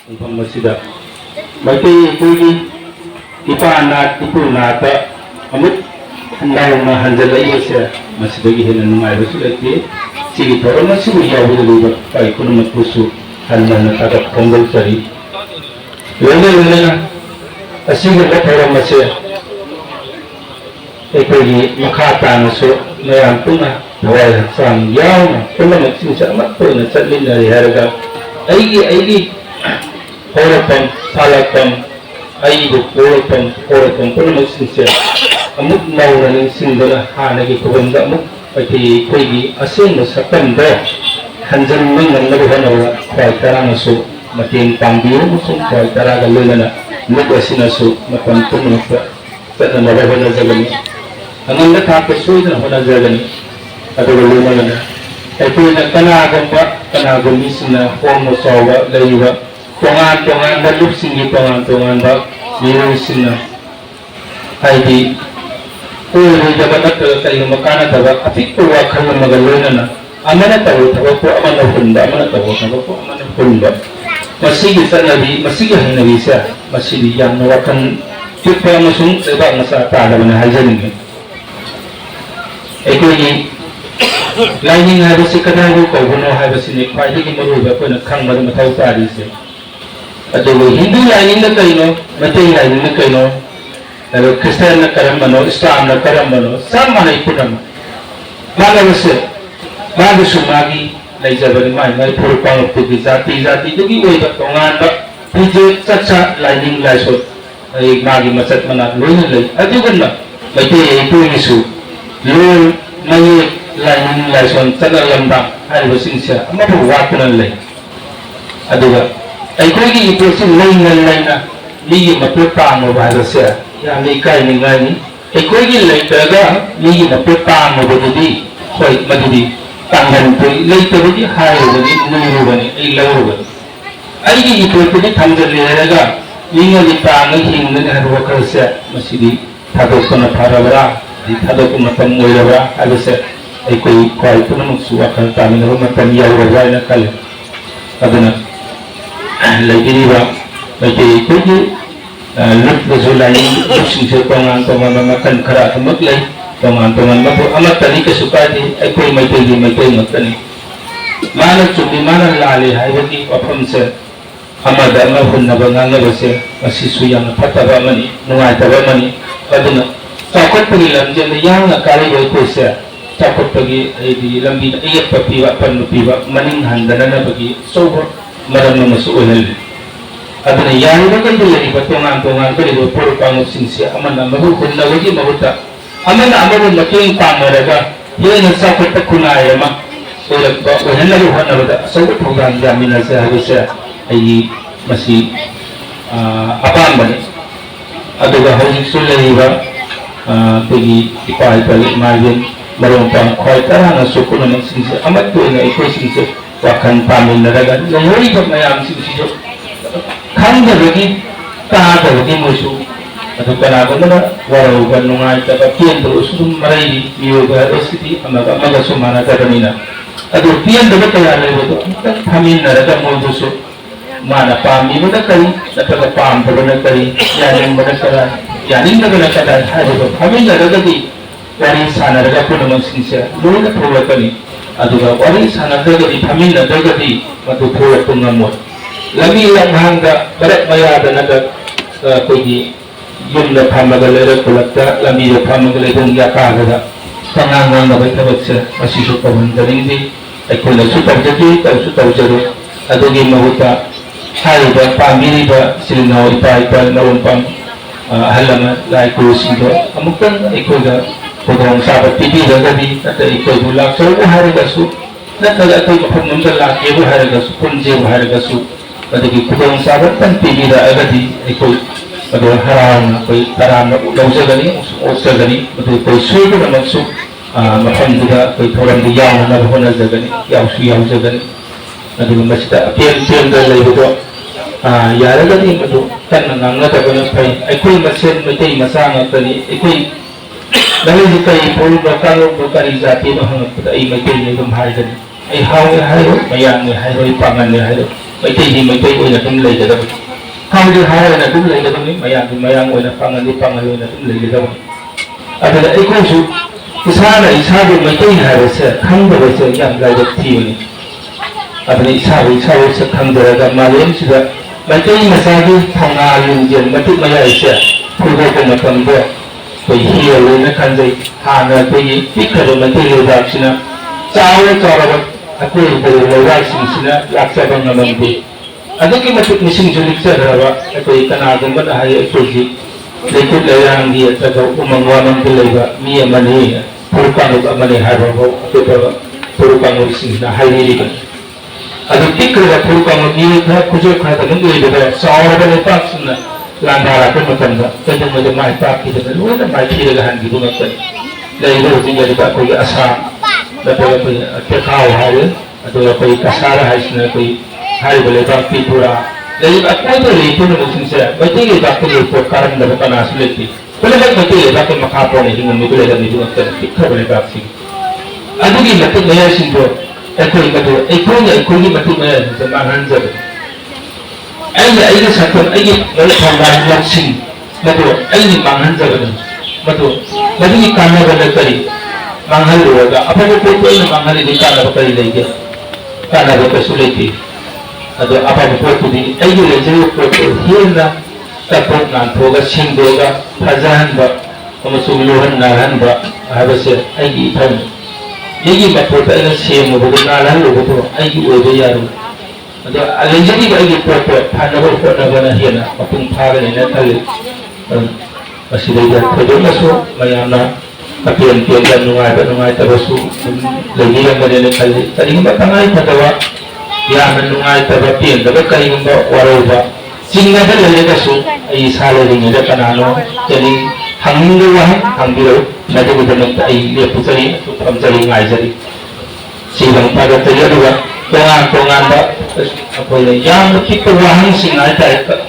ꯃꯐꯝ ꯑꯁꯤꯗ ꯃꯩꯇꯩ ꯑꯩꯈꯣꯏꯒꯤ ꯏꯄꯥꯅꯥꯠ ꯏꯄꯨꯅꯥꯠꯇ ꯑꯃꯨꯛ ꯅꯧꯅ ꯍꯟꯖꯤꯜꯂꯛꯏꯕꯁꯦ ꯃꯁꯤꯗꯒꯤ ꯍꯦꯟꯅ ꯅꯨꯡꯉꯥꯏꯕꯁꯨ ꯂꯩꯇꯦ ꯁꯤꯒꯤ ꯊꯧꯔꯝ ꯑꯁꯤꯕꯨ ꯌꯥꯎꯕꯤꯔꯤꯕ ꯏꯄꯥ ꯄꯨꯝꯅꯃꯛꯄꯨꯁꯨ ꯍꯟꯅ ꯍꯟꯅ ꯊꯥꯒꯠ ꯐꯣꯡꯗꯣꯛꯆꯔꯤ ꯂꯣꯏꯅ ꯂꯣꯏꯅꯅ ꯑꯁꯤꯒꯨꯝꯕ ꯊꯧꯔꯝ ꯑꯁꯦ ꯑꯩꯈꯣꯏꯒꯤ ꯃꯈꯥ ꯇꯥꯅꯁꯨ ꯃꯌꯥꯝ ꯄꯨꯟꯅ ꯊꯋꯥꯏ ꯍꯛꯆꯥꯡ ꯌꯥꯎꯅ ꯄꯨꯝꯅꯃꯛꯁꯤꯡꯁꯦ ꯑꯃꯠꯇ ꯑꯣꯏꯅ ꯆꯠꯃꯤꯟꯅꯔꯤ ꯍꯥꯏꯔꯒ ꯑꯩꯒꯤ ꯍꯧꯔꯛꯐꯝ ꯁꯥꯠꯂꯛꯐꯝ ꯑꯩꯕꯨ ꯍꯧꯔꯛꯐꯝ ꯄꯨꯝꯅꯃꯛꯁꯤꯡꯁꯦ ꯑꯃꯨꯛ ꯅꯧꯅ ꯅꯤꯡꯁꯤꯡꯗꯨꯅ ꯍꯥꯟꯅꯒꯤ ꯈꯨꯕꯝꯗ ꯑꯃꯨꯛ ꯑꯩꯈꯣꯏꯒꯤ ꯑꯁꯦꯡꯕ ꯁꯛꯇꯝꯗ ꯍꯟꯖꯤꯟꯕ ꯉꯝꯅꯕ ꯍꯣꯠꯅꯕ ꯈ꯭ꯋꯥꯏ ꯇꯔꯥꯅꯁꯨ ꯃꯇꯦꯡ ꯄꯥꯡꯕꯤꯌꯨ ꯑꯃꯁꯨꯡ ꯈ꯭ꯋꯥꯏ ꯇꯔꯥꯒ ꯂꯣꯏꯅꯅ ꯃꯤꯠ ꯑꯁꯤꯅꯁꯨ ꯃꯇꯝ ꯄꯨꯝꯅꯃꯛꯇ ꯆꯠꯅꯅꯕ ꯍꯣꯠꯅꯖꯒꯅꯤ ꯑꯉꯝꯕ ꯊꯥꯛꯇ ꯁꯣꯏꯗꯅ ꯍꯣꯠꯅꯖꯒꯅꯤ ꯑꯗꯨꯒ ꯂꯣꯏꯅꯅ ꯑꯩꯈꯣꯏꯅ ꯀꯅꯥꯒꯨꯝꯕ ꯃꯤꯁꯤꯡꯅ ꯍꯣꯡꯕ ꯆꯥꯎꯕ ꯂꯩꯔꯤꯕ ꯇꯣꯉꯥꯟ ꯇꯣꯉꯥꯟꯕ ꯂꯨꯞꯁꯤꯡꯒꯤ ꯇꯣꯉꯥꯟ ꯇꯣꯉꯥꯟꯕ ꯃꯤꯑꯣꯏꯁꯤꯡꯅ ꯍꯥꯏꯗꯤ ꯑꯣꯏꯔꯣꯏꯗꯕ ꯅꯠꯇ꯭ꯔꯒ ꯀꯔꯤꯒꯨꯝꯕ ꯀꯥꯟꯅꯗꯕ ꯑꯄꯤꯛꯄ ꯋꯥꯈꯜ ꯑꯃꯒ ꯂꯣꯏꯅꯅ ꯑꯃꯅ ꯇꯧꯕ ꯊꯕꯛꯄꯨ ꯑꯃꯅ ꯍꯨꯟꯕ ꯑꯃꯅ ꯇꯧꯕ ꯊꯕꯛꯄꯨ ꯑꯃꯅ ꯍꯨꯟꯕ ꯃꯁꯤꯒꯤ ꯆꯠꯅꯕꯤ ꯃꯁꯤꯒꯤ ꯍꯩꯅꯕꯤꯁꯦ ꯃꯁꯤꯗꯤ ꯌꯥꯝꯅ ꯋꯥꯈꯜ ꯄꯤꯛꯄ ꯑꯃꯁꯨꯡ ꯂꯩꯕꯥꯛ ꯃꯆꯥ ꯇꯥꯗꯕꯅ ꯍꯥꯏꯖꯅꯤꯡꯉꯤ ꯑꯩꯈꯣꯏꯒꯤ ꯂꯥꯏꯅꯤꯡ ꯍꯥꯏꯕꯁꯤ ꯀꯗꯥꯏꯕꯨ ꯀꯧꯕꯅꯣ ꯍꯥꯏꯕꯁꯤꯅꯤ ꯈ꯭ꯋꯥꯏꯗꯒꯤ ꯃꯔꯨꯑꯣꯏꯕ ꯑꯩꯈꯣꯏꯅ ꯈꯪꯕꯗ ꯃꯊꯧ ꯇꯥꯔꯤꯁꯦ ꯑꯗꯨꯕꯨ ꯍꯤꯟꯗꯨ ꯂꯥꯏꯅꯤꯡꯅ ꯀꯩꯅꯣ ꯃꯩꯇꯩ ꯂꯥꯏꯅꯤꯡꯅ ꯀꯩꯅꯣ ꯑꯗꯨꯒ ꯈ꯭ꯔꯤꯁꯇꯤꯌꯥꯟꯅ ꯀꯔꯝꯕꯅꯣ ꯏꯁꯂꯥꯝꯅ ꯀꯔꯝꯕꯅꯣ ꯆꯞ ꯃꯥꯟꯅꯩ ꯄꯨꯝꯅꯃꯛ ꯃꯥꯟꯅꯕꯁꯦ ꯃꯥꯒꯤꯁꯨ ꯃꯥꯒꯤ ꯂꯩꯖꯕꯅꯤ ꯃꯥꯒꯤ ꯐꯨꯔꯨꯞ ꯀꯥꯡꯂꯨꯞꯇꯨꯒꯤ ꯖꯥꯇꯤꯗꯨꯒꯤ ꯑꯣꯏꯕ ꯇꯣꯉꯥꯟꯕ ꯐꯤꯖꯦꯠ ꯆꯠꯆꯥ ꯂꯥꯏꯅꯤꯡ ꯂꯥꯏꯁꯣꯟ ꯃꯥꯒꯤ ꯃꯆꯠ ꯃꯅꯥ ꯂꯣꯏꯅ ꯂꯩ ꯑꯗꯨꯒꯨꯝꯅ ꯃꯩꯇꯩ ꯑꯩꯈꯣꯏꯒꯤꯁꯨ ꯂꯣꯟ ꯃꯌꯦꯛ ꯂꯥꯏꯅꯤꯡ ꯂꯥꯏꯁꯣꯟ ꯆꯠꯅ ꯂꯝꯗꯥꯡ ꯍꯥꯏꯔꯤꯕꯁꯤꯡꯁꯦ ꯑꯃꯐꯥꯎ ꯋꯥꯠꯇꯅ ꯂꯩ ꯑꯗꯨꯒ ꯑꯩꯈꯣꯏꯒꯤ ꯏꯄꯣꯠꯁꯤ ꯂꯩꯅ ꯃꯤꯒꯤ ꯃꯄꯣꯠ ꯇꯥꯡꯉꯨꯕ ꯍꯥꯏꯕꯁꯦ ꯌꯥꯝꯅ ꯏꯀꯥꯏꯅꯤꯡꯉꯥꯏꯅꯤ ꯑꯩꯈꯣꯏꯒꯤ ꯂꯩꯇ꯭ꯔꯒ ꯃꯤꯒꯤ ꯃꯄꯣꯠ ꯇꯥꯡꯉꯨꯕꯗꯨꯗꯤ ꯍꯣꯏ ꯃꯗꯨꯗꯤ ꯇꯥꯡꯍꯟꯕꯒꯤ ꯂꯩꯇꯕꯒꯤ ꯍꯥꯏꯔꯨꯕꯅꯤ ꯅꯤꯔꯨꯕꯅꯤ ꯑꯩ ꯂꯧꯔꯨꯕꯅꯤ ꯑꯩꯒꯤ ꯏꯄꯣꯠꯇꯨꯗꯤ ꯊꯝꯖꯤꯜꯂꯦ ꯍꯥꯏꯔꯒ ꯃꯤꯉꯣꯟꯗ ꯇꯥꯡꯉꯒ ꯍꯤꯡꯒꯅꯤ ꯍꯥꯏꯕ ꯋꯥꯈꯜꯁꯦ ꯃꯁꯤꯗꯤ ꯊꯥꯗꯣꯛꯄꯅ ꯐꯔꯕ꯭ꯔꯥ ꯊꯥꯗꯣꯛꯄ ꯃꯇꯝ ꯑꯣꯏꯔꯕ꯭ꯔꯥ ꯍꯥꯏꯕꯁꯦ ꯑꯩꯈꯣই ꯈ꯭ꯋꯥꯏ ꯄꯨꯝꯅꯃꯛꯁꯨ ꯋꯥꯈꯜ ꯇꯥꯃꯤꯟꯅꯕ ꯃꯇꯝ ꯌꯧꯔꯕ꯭ꯔꯥ ꯍꯥꯏꯅ ꯈꯜꯂꯤ ꯑꯗꯨꯅ ꯂꯩꯕꯤꯔꯤꯕ ꯃꯩꯇꯩ ꯑꯩꯈꯣꯏꯒꯤ ꯂꯨꯞꯇꯁꯨ ꯂꯥꯏꯅꯤꯡ ꯂꯨꯞꯁꯤꯡꯁꯨ ꯇꯣꯉꯥꯟ ꯇꯣꯉꯥꯟꯕ ꯃꯈꯜ ꯈꯔ ꯑꯗꯨꯃꯛ ꯂꯩ ꯇꯣꯉꯥꯟ ꯇꯣꯉꯥꯟꯕ ꯑꯃꯠꯇꯅꯤ ꯀꯩꯁꯨ ꯀꯥꯏꯗꯦ ꯑꯩꯈꯣꯏ ꯃꯩꯇꯩꯒꯤ ꯃꯩꯇꯩ ꯉꯥꯛꯇꯅꯤ ꯃꯥꯅ ꯆꯨꯝꯃꯤ ꯃꯥꯅ ꯂꯥꯜꯂꯤ ꯍꯥꯏꯕꯒꯤ ꯋꯥꯐꯝꯁꯦ ꯑꯃꯗ ꯑꯃ ꯍꯨꯟꯅꯕ ꯉꯥꯡꯅꯕꯁꯦ ꯃꯁꯤꯁꯨ ꯌꯥꯝꯅ ꯐꯠꯇꯕ ꯑꯃꯅꯤ ꯅꯨꯡꯉꯥꯏꯇꯕ ꯑꯃꯅ ꯑꯗꯨꯅ ꯆꯥꯎꯈꯠꯄꯒꯤ ꯂꯝꯖꯦꯜꯗ ꯌꯥꯡꯅ ꯀꯥꯔꯤꯕ ꯑꯩꯈꯣꯏꯁꯦ ꯆꯥꯎꯈꯠꯄꯒꯤ ꯍꯥꯏꯗꯤ ꯂꯝꯕꯤꯗ ꯑꯌꯦꯠꯄ ꯄꯤꯕ ꯑꯄꯟꯕ ꯄꯤꯕ ꯃꯅꯤꯡ ꯍꯟꯗꯅꯅꯕꯒꯤ ꯑꯆꯧꯕ ꯃꯔꯝ ꯑꯃꯁꯨ ꯑꯣꯏꯍꯜꯂꯤ ꯑꯗꯨꯅ ꯌꯥꯔꯤꯕꯈꯩꯗꯤ ꯂꯩꯔꯤꯕ ꯇꯣꯉꯥꯟ ꯇꯣꯉꯥꯟꯕ ꯂꯩꯔꯤꯕ ꯐꯨꯔꯨꯞ ꯀꯥꯡꯂꯨꯞꯁꯤꯡꯁꯦ ꯑꯃꯅ ꯑꯃꯕꯨ ꯍꯨꯟꯅꯕꯒꯤ ꯃꯍꯨꯠꯇ ꯑꯃꯅ ꯑꯃꯕꯨ ꯃꯇꯦꯡ ꯄꯥꯡꯅꯔꯒ ꯍꯦꯟꯅ ꯆꯥꯎꯈꯠꯄ ꯈꯨꯟꯅꯥꯏ ꯑꯃ ꯑꯣꯏꯔꯛꯄ ꯑꯣꯏꯍꯟꯅꯕ ꯍꯣꯠꯅꯕꯗ ꯑꯆꯧꯕ ꯊꯧꯗꯥꯡ ꯌꯥꯃꯤꯟꯅꯁꯦ ꯍꯥꯏꯕꯁꯦ ꯑꯩꯒꯤ ꯃꯁꯤ ꯑꯄꯥꯝꯕꯅꯤ ꯑꯗꯨꯒ ꯍꯧꯖꯤꯛꯁꯨ ꯂꯩꯔꯤꯕ ꯑꯩꯈꯣꯏꯒꯤ ꯏꯄꯥ ꯏꯃꯥ ꯏꯕꯦꯟ ꯃꯔꯨꯞ ꯃꯄꯥꯡ ꯈ꯭ꯋꯥꯏ ꯇꯔꯥꯅꯁꯨ ꯄꯨꯝꯅꯃꯛꯁꯤꯡꯁꯦ ꯑꯃꯠꯇ ꯑꯣꯏꯅ ꯑꯩꯈꯣꯏꯁꯤꯡꯁꯦ ꯋꯥꯈꯜ ꯇꯥꯃꯤꯟꯅꯔꯒ ꯂꯩꯍꯧꯔꯤꯕ ꯃꯌꯥꯝꯁꯤꯡꯁꯤꯁꯨ ꯈꯪꯗꯕꯒꯤ ꯇꯥꯗꯕꯒꯤ ꯃꯣꯏꯁꯨ ꯑꯗꯨ ꯀꯅꯥꯒꯨꯝꯕꯅ ꯋꯥꯔꯧꯕ ꯅꯨꯡꯉꯥꯏꯇꯕ ꯄꯦꯟꯗꯕꯁꯨ ꯑꯗꯨꯝ ꯃꯔꯩꯔꯤ ꯃꯤꯑꯣꯏꯕ ꯍꯥꯏꯕꯁꯤꯗꯤ ꯑꯃꯒ ꯑꯃꯒꯁꯨ ꯃꯥꯟꯅꯗꯕꯅꯤꯅ ꯑꯗꯨ ꯄꯦꯟꯗꯕ ꯀꯌꯥ ꯂꯩꯕꯗꯣ ꯑꯃꯨꯛꯇꯪ ꯐꯝꯃꯤꯟꯅꯔꯒ ꯃꯣꯏꯗꯨꯁꯨ ꯃꯥꯅ ꯄꯥꯝꯃꯤꯕꯅ ꯀꯔꯤ ꯅꯠꯇ꯭ꯔꯒ ꯄꯥꯝꯗꯕꯅ ꯀꯔꯤ ꯌꯥꯅꯤꯡꯕꯅ ꯀꯗꯥꯏ ꯌꯥꯅꯤꯡꯗꯕꯅ ꯀꯗꯥꯏ ꯍꯥꯏꯕꯗꯣ ꯐꯝꯃꯤꯟꯅꯔꯒꯗꯤ ꯋꯥꯔꯤ ꯁꯥꯟꯅꯔꯒ ꯄꯨꯝꯅꯃꯛꯁꯤꯡꯁꯦ ꯂꯣꯏꯅ ꯊꯣꯛꯂꯛꯀꯅꯤ ꯑꯗꯨꯒ ꯋꯥꯔꯤ ꯁꯥꯟꯅꯗ꯭ꯔꯒꯗꯤ ꯐꯝꯃꯤꯟꯅꯗ꯭ꯔꯒꯗꯤ ꯃꯗꯨ ꯊꯣꯛꯂꯛꯄ ꯉꯝꯃꯣꯏ ꯂꯝꯕꯤ ꯂꯝꯍꯥꯡꯗ ꯃꯔꯛ ꯃꯌꯥꯗ ꯅꯠꯇ꯭ꯔꯒ ꯑꯩꯈꯣꯏꯒꯤ ꯌꯨꯝꯗ ꯐꯝꯃꯒ ꯂꯩꯔꯛ ꯈꯨꯜꯂꯛꯇ ꯂꯝꯕꯤꯗ ꯐꯝꯃꯒ ꯂꯩꯕꯨꯡ ꯌꯥꯀꯥꯗꯗ ꯄꯉꯥꯡ ꯉꯥꯡꯅꯕꯒꯤ ꯊꯕꯛꯁꯦ ꯃꯁꯤꯁꯨ ꯇꯧꯍꯟꯖꯅꯤꯡꯗꯦ ꯑꯩꯈꯣꯏꯅꯁꯨ ꯇꯧꯖꯗꯦ ꯇꯧꯖꯔꯣꯏ ꯑꯗꯨꯒꯤ ꯃꯍꯨꯠꯇ ꯍꯥꯏꯔꯤꯕ ꯄꯥꯝꯕꯤꯔꯤꯕ ꯏꯆꯤꯜ ꯏꯅꯥꯎ ꯏꯄꯥ ꯃꯔꯨꯞ ꯃꯄꯥꯡ ꯑꯍꯜ ꯂꯃꯟ ꯂꯥꯏ ꯒꯨꯔꯨꯁꯤꯡꯗꯣ ꯑꯃꯨꯛꯇꯪ ꯑꯩꯈꯣꯏꯗ ꯈꯨꯗꯣꯡꯆꯥꯕ ꯄꯤꯕꯤꯔꯒꯗꯤ ꯅꯠꯇ꯭ꯔꯒ ꯑꯩꯈꯣꯏꯕꯨ ꯂꯥꯛꯆꯔꯨ ꯍꯥꯏꯔꯒꯁꯨ ꯅꯠꯇ꯭ꯔꯒ ꯑꯩꯈꯣꯏ ꯃꯐꯝ ꯑꯃꯗ ꯂꯥꯛꯀꯦꯕꯨ ꯍꯥꯏꯔꯒꯁꯨ ꯄꯨꯟꯖꯦꯕꯨ ꯍꯥꯏꯔꯒꯁꯨ ꯑꯗꯨꯒꯤ ꯈꯨꯗꯣꯡꯆꯥꯕ ꯑꯃꯇꯪ ꯄꯤꯕꯤꯔꯛꯑꯒꯗꯤ ꯑꯩꯈꯣꯏ ꯑꯗꯨ ꯍꯔꯥꯎꯅ ꯑꯩꯈꯣꯏ ꯇꯔꯥꯝꯅ ꯂꯧꯖꯒꯅꯤ ꯑꯣꯛꯆꯒꯅꯤ ꯃꯗꯨ ꯑꯩꯈꯣꯏ ꯁꯣꯏꯗꯅꯃꯛꯁꯨ ꯃꯐꯝꯗꯨꯗ ꯑꯩꯈꯣꯏ ꯊꯧꯔꯝꯗꯨ ꯌꯥꯎꯅꯅꯕ ꯍꯣꯠꯅꯖꯒꯅꯤ ꯌꯥꯎꯁꯨ ꯌꯥꯎꯖꯒꯅꯤ ꯑꯗꯨꯒ ꯃꯁꯤꯗ ꯑꯄꯦꯟꯗ ꯂꯩꯕꯗꯣ ꯌꯥꯔꯒꯗꯤ ꯃꯗꯨ ꯀꯟꯅ ꯉꯥꯡꯅꯗꯕꯅ ꯐꯩ ꯑꯩꯈꯣই ꯃꯁꯦꯟ ꯃꯩꯇꯩ ꯃꯆꯥ ꯉꯥꯛꯇꯅꯤ ꯑꯩꯈꯣই ꯅꯪꯒꯤ ꯀꯔꯤ ꯐꯨꯔꯨꯞꯅꯣ ꯀꯥꯡꯂꯨꯞꯅꯣ ꯀꯔꯤ ꯖꯥꯇꯤꯅꯣ ꯍꯪꯉꯛꯄꯗ ꯑꯩ ꯃꯩꯇꯩꯅꯤ ꯑꯗꯨꯝ ꯍꯥꯏꯒꯅꯤ ꯑꯩ ꯍꯥꯎꯅꯤ ꯍꯥꯏꯔꯣꯏ ꯃꯌꯥꯝꯅꯤ ꯍꯥꯏꯔꯣꯏ ꯄꯥꯉꯟꯅꯤ ꯍꯥꯏꯔꯣꯏ ไม่ใช่ที่ไม่ใช่โอ้ยนะทุ่มเลยจะได้เขาจะหาอะไรนะทุ่มเลยจะตรงนี้ไม่อยากไม่อยากโอ้ยนะฟังอันนี้ฟังอันนี้นะทุ่มเลยจะได้อะไรไอ้คนสุดอิสระอิสระดูไม่ใช่หาเรื่องข้างเดียวเสียอย่างไรจะที่นี่อะไรอิสระสักข้างเดียวกันมาเลี้ยงสุดไม่ใช่มาสร้างทำงานเงินไม่ถูกไม่ใช่เสียผู้คนมาทำด้วยไปเฮียเลยนะคันใจหาเงินไปพิจารณาไม่ได้เลยแบบนี้นะเจ้าแบบaku berlewat sini sini laksa bang nampi. Ada kita masuk mesin jurik sahara, aku ikan agam pada hari itu je. Lekut layang dia terkau umangwanam berlewat, mia mani, purukang itu mani hari bawa, aku bawa purukang itu sini, nah hari ini kan. Ada pikir purukang itu dia kujur kata mungkin itu dah, seorang berlepas sini, landara pun macam dah, kita macam mai tak kita, lu ada mai kiri kan gitu macam. Dari itu tinggal kita kau asam. Ada apa terkau hari, ada apa kasar hari sini apa hari boleh bangkit pura. Jadi aku itu lihat pun mungkin saya, betul kita perlu perkara dapat panas lagi. Boleh tak betul dapat makapon ini mungkin boleh dan itu akan kita boleh bangkit. Ada di betul maya simbol, aku ini betul, aku ini betul maya zaman hanjar. Ayah satu, ayah boleh tambah langsing, betul, ayah manghanjar betul, betul ini karena betul tadi. Manghal होगा अब वो कोई ना manghal ini karena apa lagi karena apa sulit ada apa itu di ayo lagi itu hilang tapi nanti hoga singgoga pajahan ba kamu suluhan nahan ba habis ayo itu ini macam apa ini semu bukan nahan lo betul ayo itu ya lo ada alih jadi ayo itu pada apa hilang apun pagar ini tali masih ada kerja masuk mayana Apian dan nungai tabasu lagi yang berada kali tadi kita tangai pada ya menungai tabapian tapi kali kita waroba sehingga ada lagi kasu ai salah ini ada kanano jadi hangin hangbiru nanti kita nak ai dia pusari pemcari ngai jadi sehingga pada terjadi tongan apa ini yang kita wahang singai tak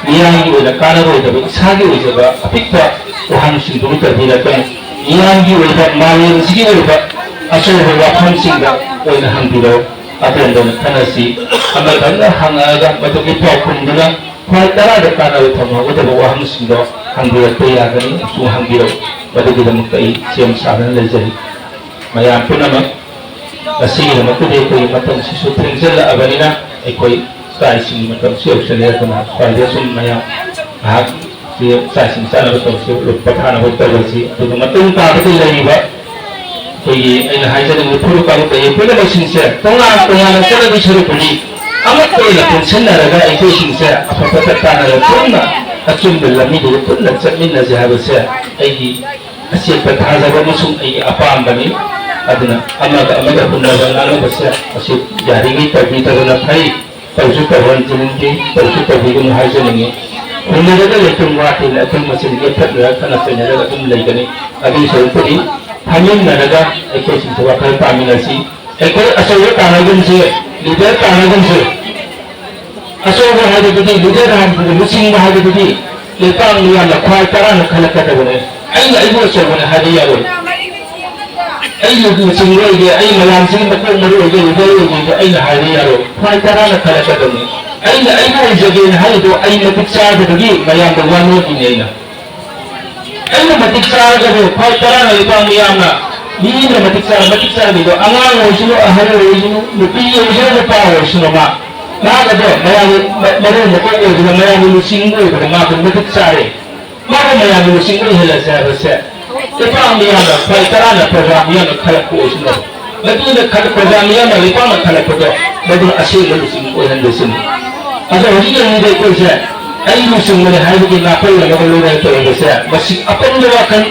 yang itu ada kanaro itu sagi itu apa kita wahang sing dulu terbilang yang juga malam segi juga asal berwakam sehingga oleh hangbilau apa yang dalam tanasi amal karena hangaga betul kita pun juga kuatara dekat ada tamu kita berwakam sehingga hangbilau tiada ni semua hangbilau betul kita mukai siam saran lezat maya pun nama masih nama tu dia koi macam sesuatu yang jelas abanina koi sai sini macam siap selia kena pada semua maya dia saya sana betul lupa karena betul bersih. Itu macam tak betul lagi ba. Koi ini hanya dengan puluh kamu kaya pun ada sincere. Tengah sana disuruh beli. Amat koi lah pun senar ada itu sincere. Apa kata tanah pun nak acum dalam ini pun nak cermin saja harusnya. Ini asyik bertanya apa musuh ini apa ambani. Adanya amaga pun ada lalu bersih. Asyik jari kita nak kai. Tahu kawan jenis tahu kawan hasil ini. Kemudian ada lekung watin, lekung mesin getar karena sebenarnya lekung lagi ni. Abi seperti hamil naraga, ekor sesuatu kalau paminasi, ekor asal tanagan sih, lidah tanagan sih. Asal berhadi budi, lidah berhadi, musim berhadi budi, lepang lian lakukan karan kalau kata boleh. Ayah ibu asal boleh hadiah boleh. Ayah musim lagi, ayah malam sih betul malu lagi, lidah ayah hadiah boleh. Lakukan karan kalau kata boleh. Aina jagin haido aina tiksa dagi mayam bawano inena aina matiksa gabe paitara na ibang miyama ni na matiksa dido angang osino ahalo osino nupi osino pa osino ma naga do mayam maro mo ko osino mayam lusingo ko ma ko matiksa re ma ko mayam lusingo hela sa sa ibang miyama paitara na program miyama kala ko osino lagi na kala program miyama ibang kala ko do badu asil lusingo handa sini ada orang yang tidak kerja, ayu semua hari ini apa yang mereka lakukan itu kerja. Masih apa yang dilakukan,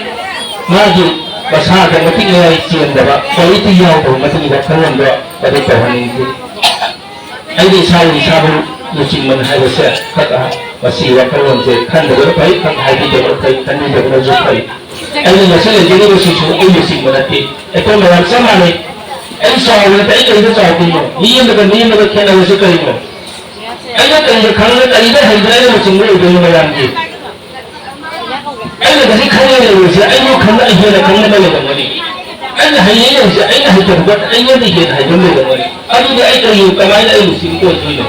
maju bahasa dan mesti nilai sian dapat. Kalau itu yang baru mesti kita kawan dapat pada tahun ini. Ayu sahaja musim mana hari saya kata masih kawan saya kan dapat baik kan hari ini dapat baik kan ini dapat baik. Ayu masalah jadi musim mana ti. Itu memang sama ni. Ayu sahaja tak itu sahaja ni. Ni yang nak kena usaha ini. Ayah kerja kerana ayah hendak macam ni itu yang lagi. Ayah kasi kerana ni sih, ayah kerana ayah nak kerana mana yang ni. Ayah hanya sih, ayah hanya buat ayah ni dia hanya mana yang ni. Aduh dia ayah kerja kamai ayah mesti ikut tu ni.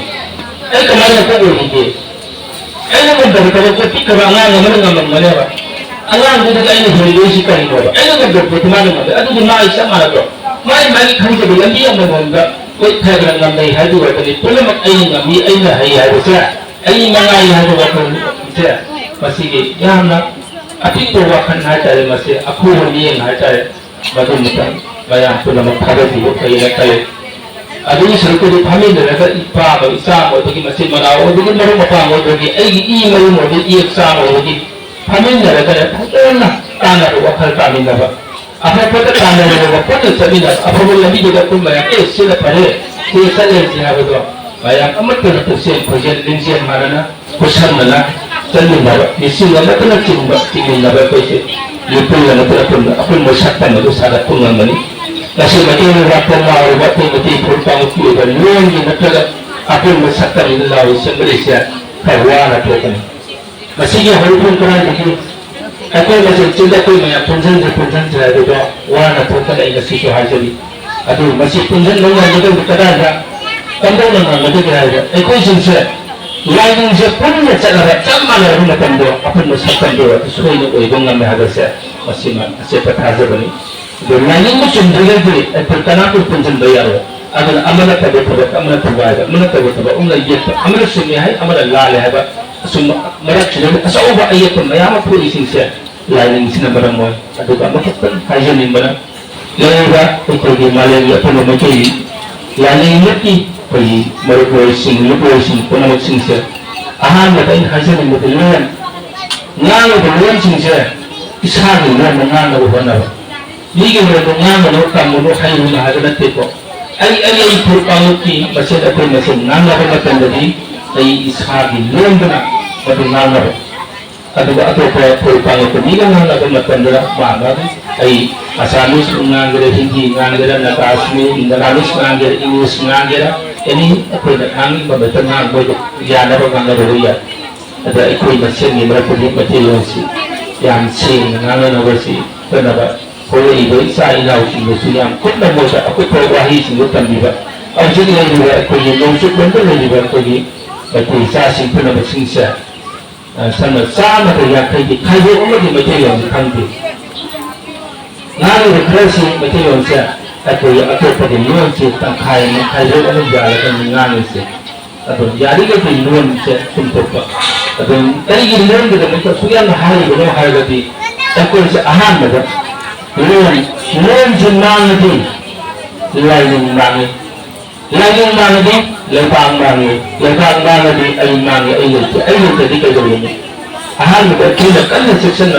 ai kamar da kogo yake ai na mun da ko fika ba Allah ne mun nan mun ne ba Allah ne da ai ne hore shi kai ba ai na da ko kuma ne ba adu ma ai sama da mai mai kan da ban biya mun da ko ta ga nan mai hadu wa ne kullum ai ne mi ai na hayya da sai ai ma ai hadu wa ko sai masige yana apito wa kan na tare mase aku wani yin ha tare ba zan mutan bayan kula makara di ko kai na kai adun sarko di phamin da ga ipa ba isa mo to ki mase mana o di maro ma pa mo di ai gi i mo mo di i sa mo di phamin da ga ta na ta na wa khal ta min da ba apa ko ta ta na ba ko ta sabi da apa mo labi da ko ma ya e sila pare ke sale ji ha ba do bayan amat to to sen ko jen din sen marana ko san na Tadi bawa, misi nama tu nak cuma tinggal nama pesi. Lupa nama tu apa? Apa masyarakat itu sangat tunang ni. Nasi macam ni rakyat mahu waktu mati berpang kiri dan luang ni macam apa masyarakat ini lalu Malaysia kawan atau apa. Masih yang horipun kerana begini. Aku macam cinta kau macam punjan saya tu wan atau apa lagi siapa hajari. Aduh masih punjan mana juga berkata ada. Kandang mana juga ada. Aku cinta. Lain je punya cara sama lah rumah tanda apa masyarakat dia sesuai dengan orang yang berhadapan masih siapa tahu bani. Dan lain macam dia beri pertanyaan pun penjen bayar. Agar amanah tahu amanah tahu ada amanah tahu orang ia amanah semua hai amanah lalai ada semua mereka sudah asal orang ia pun ayam apa isi saya lain isi nama ramai. Aduh kamu kan kajian ni mana? Lain apa ikut di Malaysia apa nama ciri lain lagi. Pergi mereka sing pun nak sing saya. Ahan mereka ini hasil yang berlebihan. Ngan berlebihan sing saya. Isah ni ngan berlebihan apa? Ni mereka ngan kamu nak hai rumah ada nanti ko. Ai ikut kamu ki masih ada masih ngan berlebihan jadi. Ai isah ni ngan berlebihan apa? Atau kamu ni ngan berlebihan dah mana? Ai Asamis ngan gera Hindi ngan gera Nakasmi Indanamis ngan gera English ngan gera ini aku nak kami membentenang boleh jana orang Malaysia. Ada ikut mesin ni mereka punya material si yang sing ngan ngan si kenapa? Kalau ibu saya lau si mesin yang kut nak muda aku perwahi si bukan biar. Aku jadi lagi juga aku ni nusuk bentuk lagi juga aku ni betul saya si pun nak singsa. Sama tu yang kai orang ni material kangki. Ngan ni si material saya. Atau pada luar sih tak kaya orang jalan dengan sih. Atau jadi ke luar sih untuk apa? Atau tadi luar kita mereka suyan hari belum hari tadi. Aku sih aham macam luar jenang itu lain mana di lepang mana di ayam tadi kerja ini. Aham kita kan section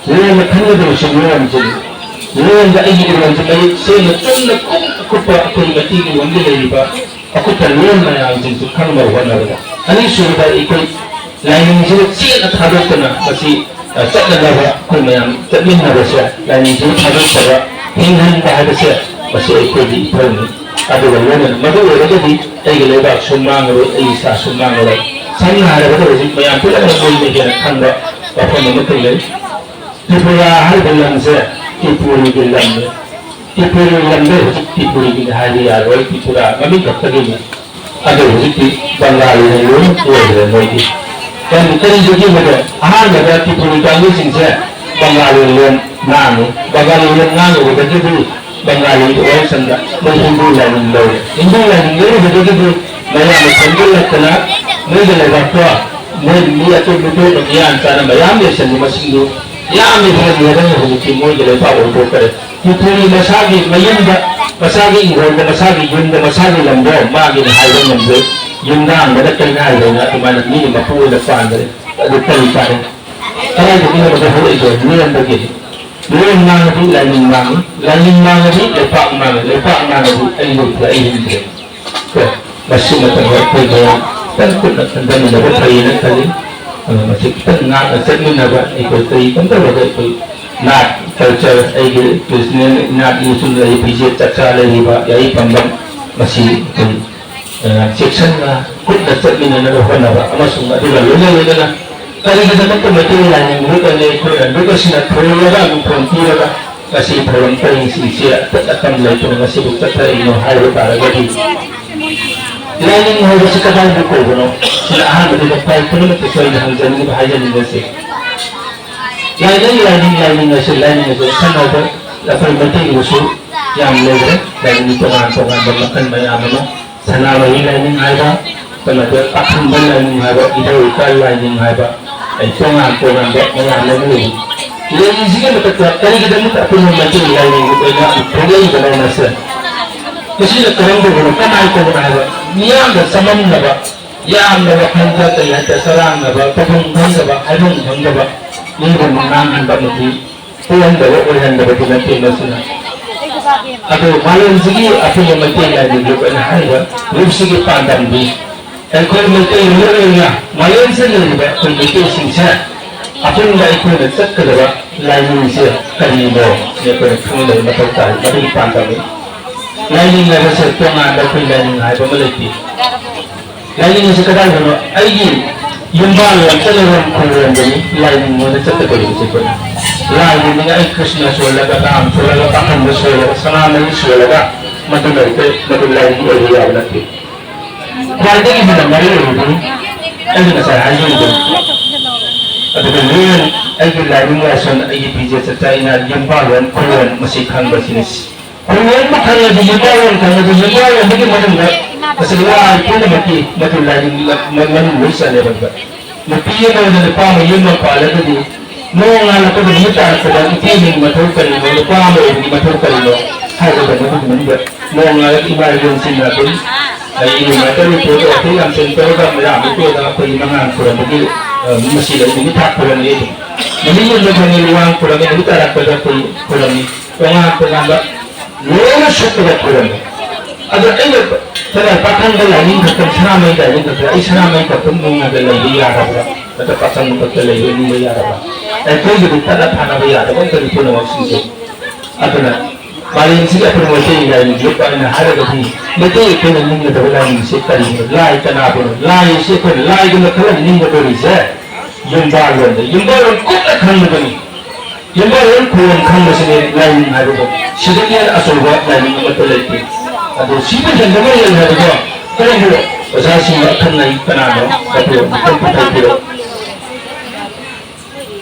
luar macam tu semua macam. Luang dah ini dengan sebaik saya nak aku apa mati ni wangil lagi pak. Aku terluang mana yang jenis kan bawa mana. Ani sudah ikut lain jenis siapa tahu kena masih tak ada apa aku yang termin ada saya. Lain jenis tahu saya hingga ada saya masih ikut di tahun. Ada lain mana ada jadi ayat lebar sumang atau ayat sumang atau sana ada betul sih. Yang tu ada boleh dia kan apa nama tu lagi. Tiada hal dalam saya. Tipuri gilambe, tipuri gilhari arwai tipura, kami kata gini, ada rezeki Bengali dulu, ada lagi. Dan tadi juga ada, ada tipuri kami singsa Bengali dulu nanu, betul tu Bengali itu orang senda, Hindu lain betul tu, bayam Hindu kena, mereka lepas tu, mereka tu betul bagian sana bayam dia sendiri masing tu. Yang ini dia yang hukum jadi tahu bukan. Putri masagi mayunda masagi ingin masagi yunda masagi lambo magi hai lambo yunda ada kena ada mana ni mampu lepas dari ada kali. Kalau kita berdoa itu ni yang begini. Ni mana tu lain mana ni lepas mana tu ini. Masih macam apa dia dan kita tentang dapat kaya kali. Masih kita nak seni nak ikut kan tak boleh ikut nak culture ini bisnes nak usul lagi bisnes cakap lagi pak jadi pembang masih section lah kita seni nak apa nak masuk nak dia lalu lah kali kita nak macam lain bukan ikut bukan sinak perlahan bukan tiada masih perlahan sia tak akan lagi masih bukan ini hal berapa lagi Lining habis kadang buku kono silahan betul pai kono sesuai dengan jalan bahaya juga sih. Lining nasi kan ada level penting usul yang lebih lining pengan bermakan banyak mana sana lining ada kalau ada akan lining ada itu lining ada itu pengan banyak lebih. Lining sih kan betul kali kita minta punya macam lining itu yang boleh kalau nasi. Kasi nagkaroon ko ng kamay ko na ba? Niyang da samam na ba? Yang na ba kanta tayo at sarang na ba? Pagunggan na ba? Anong hangga ba? Niyang mangangan ba mo di? Puyan da ba? Puyan da ba? Tinatay na sila. Ako, malam sige, ako yung magtay na di lupa na hangga. Lupa sige pandang di. Ang kung magtay yung lura nga, malam sa nila ba? Kung magtay siya. Ako yung lahat ko nagsat ka ba? Lain siya kanino. Niya ko yung kung nila matagtay. Pati pandang di. Lining level sa ito nga daw ko lining ay pamaliti. Lining sa kadang ano, ay yung balang sa larong kulang gani, lining mo na sa tagal ko siya. Lining nga ay Krishna swala ka taam, swala ka takang na swala, sanamay swala ka, matulay ka, matulay ko ay hiyaw natin. Kaya din ito na marilo, ay na sa hayon din. At ito ngayon, ay yung lining lesson ay ipijit sa tayo na yung balang kulang masikhang basinis. Kung yan makanya digibayan, kanya digibayan, hindi matanda. Kasi wala ito na matulad yung manuloy sa level ba. Napiyan na wala pa mo yung magpaalala di. Noong nga na ko na mutaan ko na itinig matulkan mo, na pa mo yung matulkan mo, halo ba naman naman ba. Noong nga nag-emergency natin, ay inimatan ito, ito yung sentro ba, marami ko na ako yung mga angkura, masila, imitak ko lang ito. Naliyon na paniluwang ko lang, imitak ko lang ko lang ito. Kung nga ko lang ba, Lolo syukur Quran. Ada ayat pada pakan dalam kita seramai dalam kita seramai kita mengenai dalam dia apa. Kita pasang kita dalam dia apa. Itu jadi tanda tanda dia apa kan itu nama sih. Ada na. Paling sih apa nama sih dalam dia pada hari ini. Betul itu mengenai dalam sih kali. Lai kenapa? Lai sih kan lai dengan kalau ini betul sih. Jembalan kota kan begini. Yang baru kurang kamu sini lain hari itu, sedikit asal buat lain betul itu. Aduh, siapa yang dengar yang hari itu? Kalau itu, saya sih akan naik kenapa? Betul, betul betul.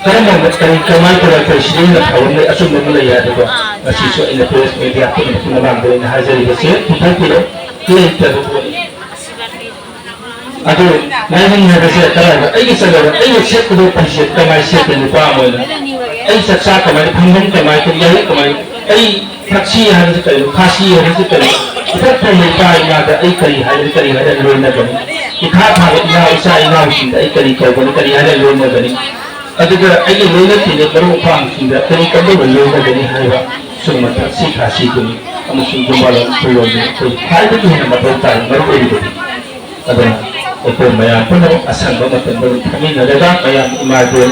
Karena kemai pada presiden tahun ini asal memulai hari itu, siswa ini terus media pun mengambil hasil itu, betul betul. Kita betul. Aduh, lain hari saya terang, ini segala, ini siapa tu presiden kemai siapa ni paham mana? Ay saksa kamay, panggung kamay, kuryay kamay, ay taksi hari sekali, kasi hari sekali. Kita perlu tahu ada ay kari ada loan na gani. Ikat hari ina isa ina usinda ay kari ada loan na gani. Adega ay loan na tine baru pang sinda kari kabo loan na gani haiba. Semua taksi kasi gani. Kamu sungguh malam loan ni. Hari itu hina matautan baru itu. Ada itu maya pun asal banget baru kami nadaga maya imadul.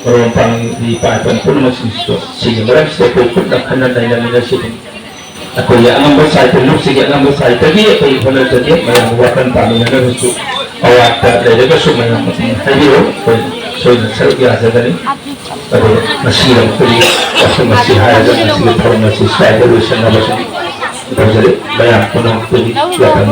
Orang pang di papan pun masih sehingga mereka setiap ikut nak kena dalam nasi. Aku ya ambil saya perlu sehingga ambil saya tadi apa yang pernah jadi mereka buatkan tamu yang ada itu awak dari juga semua yang masih hadir. So saya biasa dari ada masih yang tadi masih hadir masih terus masih saya terus yang apa sih. Jadi banyak pun tadi yang akan